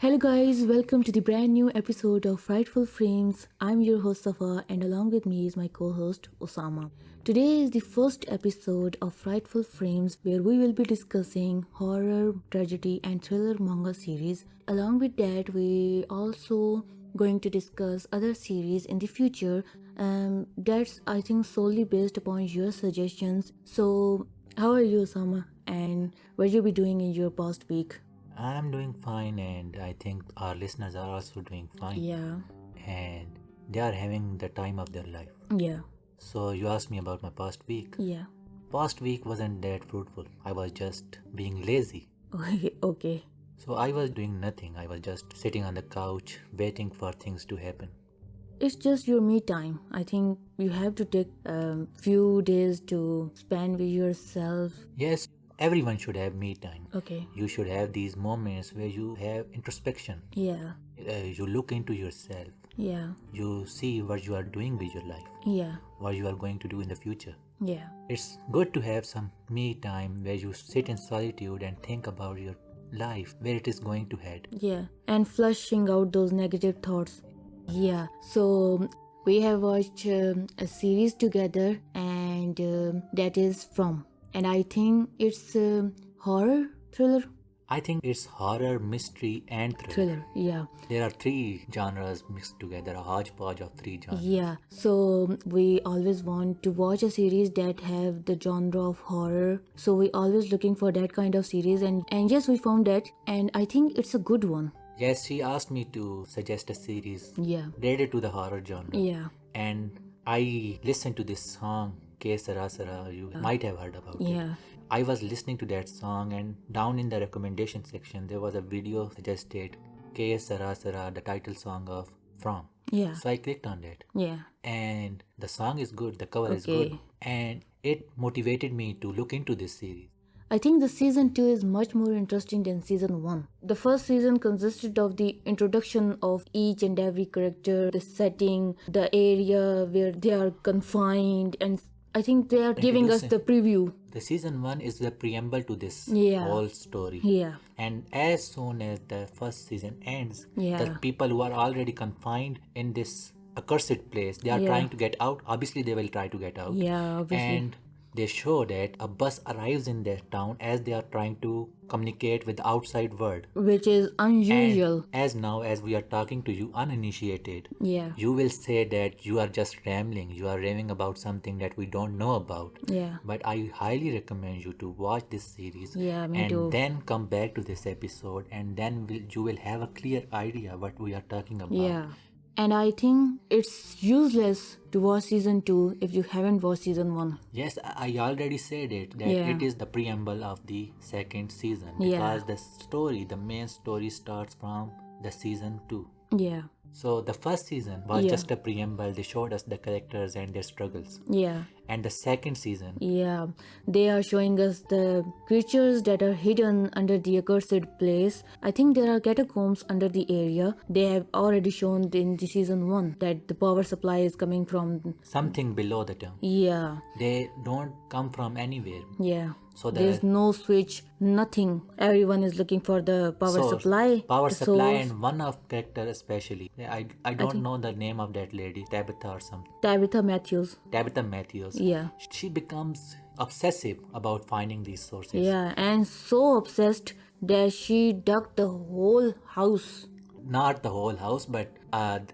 Hello guys, welcome to the brand new episode of Frightful Frames. I'm your host Safa and along with me is my co-host Usama. Today is the first episode of Frightful Frames where we will be discussing horror, tragedy and thriller manga series. Along with that, we also going to discuss other series in the future. That's I think solely based upon your suggestions. So how are you Usama and what you be doing in your past week? I'm doing fine, and I think our listeners are also doing fine, Yeah, and they are having the time of their life. yeah, So, you asked me about my past week. yeah. Past week wasn't that fruitful. I was just being lazy. Okay, okay. So, I was doing nothing. I was just sitting on the couch, waiting for things to happen. It's just your me time. I think you have to take a few days to spend with yourself. Yes, everyone should have me time. Okay. You should have these moments where you have introspection. Yeah, You look into yourself. yeah, You see what you are doing with your life, yeah, what you are going to do in the future. yeah, It's good to have some me time where you sit in solitude and think about your life, where it is going to head. yeah. And flushing out those negative thoughts. Yeah. So we have watched a series together, and that is From. And I think it's horror, thriller, I think it's horror, mystery, and thriller. thriller. Yeah. There are three genres mixed together, a hodgepodge of three genres. Yeah, so we always want to watch a series that have the genre of horror. So we always looking for that kind of series and yes, we found that and I think it's a good one. Yes, she asked me to suggest a series Yeah. related to the horror genre. Yeah. And I listened to this song, Ke Sara Sara, you might have heard about it. Yeah. I was listening to that song, and down in the recommendation section, there was a video suggested K. Sara Sara, the title song of From. Yeah. So I clicked on that, Yeah. and the song is good, the cover is Okay. good, and it motivated me to look into this series. I think the season 2 is much more interesting than season 1. The first season consisted of the introduction of each and every character, the setting, the area where they are confined, and I think they are giving us the preview. The season 1 is the preamble to this Yeah. whole story. Yeah. And as soon as the first season ends, Yeah. the people who are already confined in this accursed place, they are Yeah. trying to get out. Obviously, they will try to get out. Yeah, obviously. And they show that a bus arrives in their town as they are trying to communicate with the outside world. Which is unusual. And as now, as we are talking to you uninitiated, Yeah. you will say that you are just rambling, you are raving about something that we don't know about. Yeah. But I highly recommend you to watch this series Yeah, me and too. then come back to this episode, and then you will have a clear idea what we are talking about. Yeah. And I think it's useless to watch season 2 if you haven't watched season 1. Yes, I already said it that Yeah. it is the preamble of the second season Yeah. because the story, the main story starts from the season 2. Yeah. So the first season was Yeah. just a preamble. They showed us the characters and their struggles. Yeah. And the second season, Yeah. They are showing us the creatures that are hidden under the accursed place. I think there are catacombs under the area. They have already shown in the season 1 that the power supply is coming from. something below the town. Yeah. They don't come from anywhere. Yeah. So There's no switch, nothing. Everyone is looking for the power source, supply. power the supply, source. and one of character especially. I don't know the name of that lady, Tabitha or something. Tabitha Matthews. Tabitha Matthews. Yeah. She becomes obsessive about finding these sources. Yeah, and so obsessed that she dug the whole house. Not the whole house, but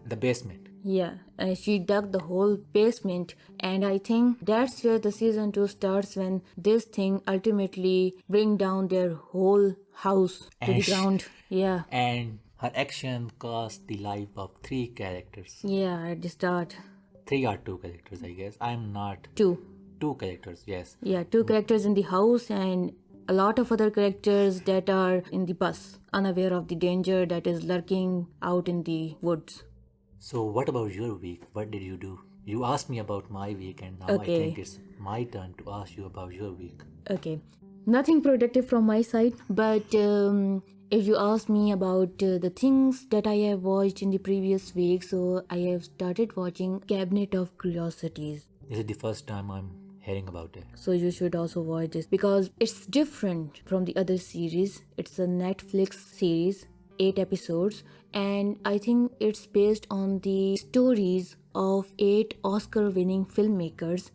the basement. Yeah, and she dug the whole basement, and I think that's where the season 2 starts when this thing ultimately bring down their whole house to the And ground. Yeah, And her action cost the life of three characters. yeah, at the start. 3 or 2 characters, I guess. I'm not. 2. 2 characters, yes. Yeah, 2 characters in the house and a lot of other characters that are in the bus, unaware of the danger that is lurking out in the woods. So, what about your week? What did you do? You asked me about my week, and now I Okay. think it's my turn to ask you about your week. Okay, nothing productive from my side, but if you ask me about the things that I have watched in the previous week, so I have started watching Cabinet of Curiosities. This is the first time I'm hearing about it. So you should also watch this because it's different from the other series. It's a Netflix series 8 episodes, and I think it's based on the stories of 8 Oscar winning filmmakers.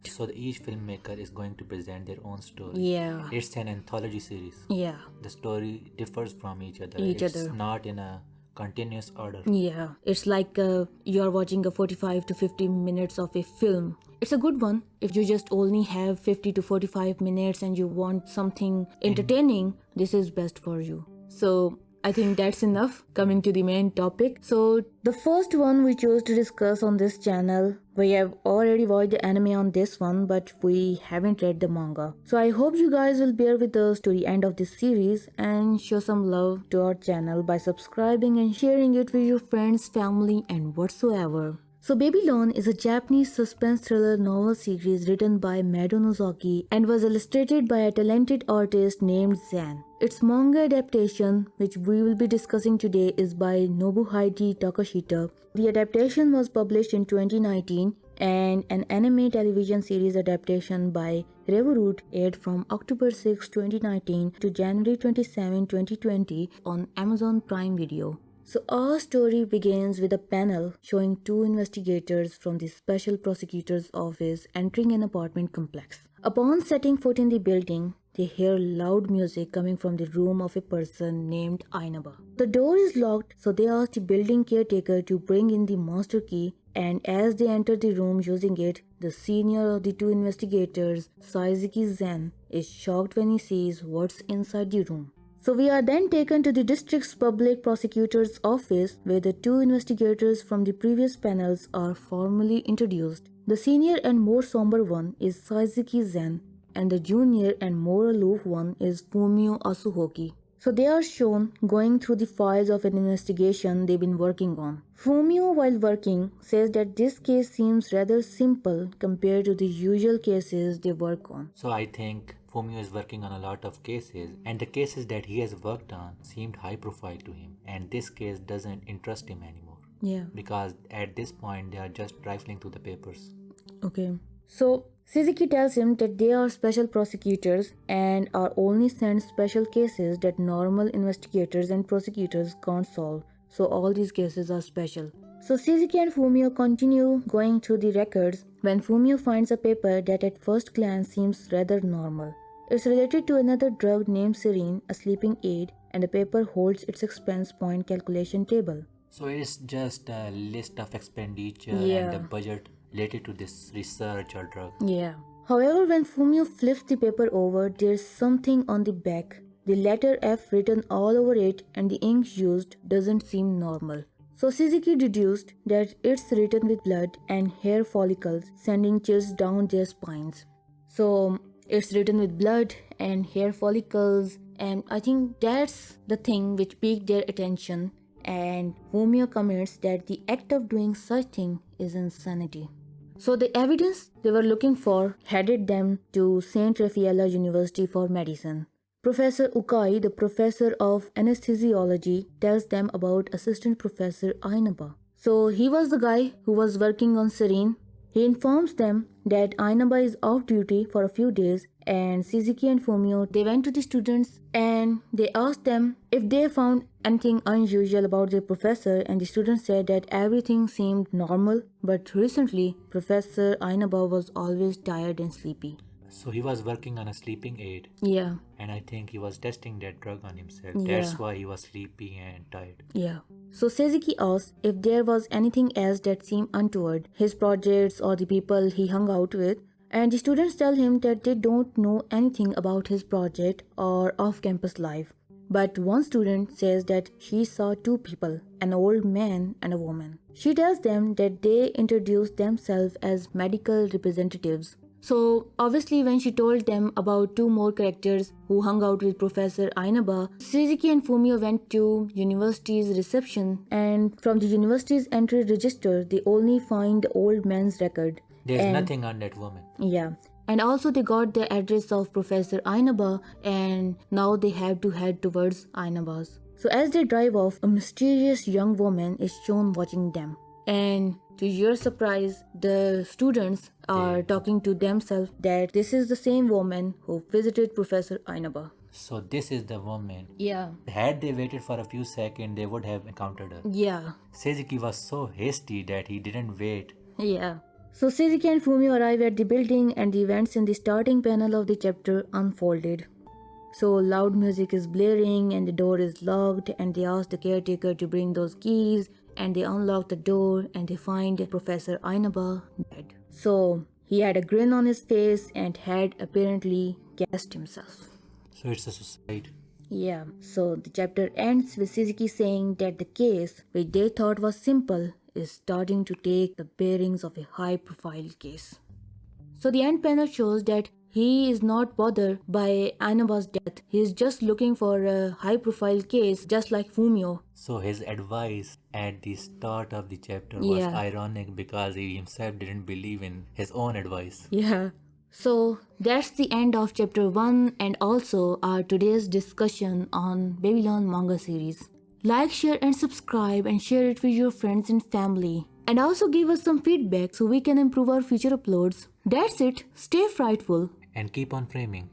So each filmmaker is going to present their own story. Yeah. It's an anthology series. Yeah. The story differs from each other. Each It's other. not in a continuous order. Yeah, it's like you're watching a 45 to 50 minutes of a film. It's a good one if you just only have 50 to 45 minutes and you want something entertaining. This is best for you. So I think that's enough. Coming to the main topic. So the first one we chose to discuss on this channel, we have already watched the anime on this one, but we haven't read the manga. So I hope you guys will bear with us to the end of this series and show some love to our channel by subscribing and sharing it with your friends, family, and whatsoever. So Babylon is a Japanese suspense thriller novel series written by Mado Nozaki and was illustrated by a talented artist named Zen. Its manga adaptation, which we will be discussing today, is by Nobuhide Takashita. The adaptation was published in 2019 and an anime television series adaptation by Revolute aired from October 6, 2019 to January 27, 2020 on Amazon Prime Video. So our story begins with a panel showing two investigators from the Special Prosecutor's Office entering an apartment complex. Upon setting foot in the building, they hear loud music coming from the room of a person named Ainaba. The door is locked, so they ask the building caretaker to bring in the master key, and as they enter the room using it, the senior of the two investigators, Saizuki Zen, is shocked when he sees what's inside the room. So we are then taken to the district's public prosecutor's office where the two investigators from the previous panels are formally introduced. The senior and more somber one is Saizuki Zen and the junior and more aloof one is Fumio Asuhoki. So they are shown going through the files of an investigation they've been working on. Fumio, while working, says that this case seems rather simple compared to the usual cases they work on. So I think Fumio is working on a lot of cases, and the cases that he has worked on seemed high profile to him, and this case doesn't interest him anymore. Yeah. Because at this point they are just rifling through the papers. Okay. So Suzuki tells him that they are special prosecutors and are only sent special cases that normal investigators and prosecutors can't solve. So all these cases are special. So Suzuki and Fumio continue going through the records when Fumio finds a paper that at first glance seems rather normal. It's related to another drug named Serene, a sleeping aid, and the paper holds its expense point calculation table. So it is just a list of expenditure Yeah. and the budget related to this research or drug. Yeah. However, when Fumio flips the paper over, there's something on the back. The letter F written all over it and the ink used doesn't seem normal. So Suzuki deduced that it's written with blood and hair follicles, sending chills down their spines. So it's written with blood and hair follicles, and I think that's the thing which piqued their attention. And Fumio comments that the act of doing such thing is insanity. So the evidence they were looking for headed them to St. Raffaella University for medicine. Professor Ukai, the professor of anesthesiology, tells them about Assistant Professor Ainaba. So he was the guy who was working on Serene. He informs them that Ainaba is off duty for a few days, and Suzuki and Fumio, they went to the students and they asked them if they found anything unusual about their professor, and the students said that everything seemed normal, but recently Professor Ainaba was always tired and sleepy. So he was working on a sleeping aid, Yeah. and I think he was testing that drug on himself. Yeah. That's why he was sleepy and tired. Yeah. So Suzuki asks if there was anything else that seemed untoward, his projects or the people he hung out with, and the students tell him that they don't know anything about his project or off-campus life. But one student says that she saw two people, an old man and a woman. She tells them that they introduced themselves as medical representatives. So obviously when she told them about two more characters who hung out with Professor Ainaba, Suzuki and Fumio went to university's reception, and from the university's entry register they only find the old man's record. There's And- nothing on that woman. Yeah. And also they got the address of Professor Ainaba, and now they have to head towards Ainaba's. So as they drive off, a mysterious young woman is shown watching them. And to your surprise, the students are talking to themselves that this is the same woman who visited Professor Ainaba. So this is the woman. Yeah. Had they waited for a few seconds, they would have encountered her. Yeah. Seiji was so hasty that he didn't wait. Yeah. So Suzuki and Fumio arrive at the building and the events in the starting panel of the chapter unfolded. So loud music is blaring and the door is locked and they ask the caretaker to bring those keys and they unlock the door and they find Professor Ainaba dead. So he had a grin on his face and had apparently gassed himself. So it's a suicide. Yeah, so the chapter ends with Suzuki saying that the case, which they thought was simple, is starting to take the bearings of a high profile case. So the end panel shows that he is not bothered by Ainaba's death. He is just looking for a high profile case just like Fumio. So his advice at the start of the chapter was ironic because he himself didn't believe in his own advice. Yeah. So that's the end of chapter 1 and also our today's discussion on Babylon manga series. Like, share and subscribe and share it with your friends and family. And also give us some feedback so we can improve our future uploads. That's it. Stay frightful. And keep on framing.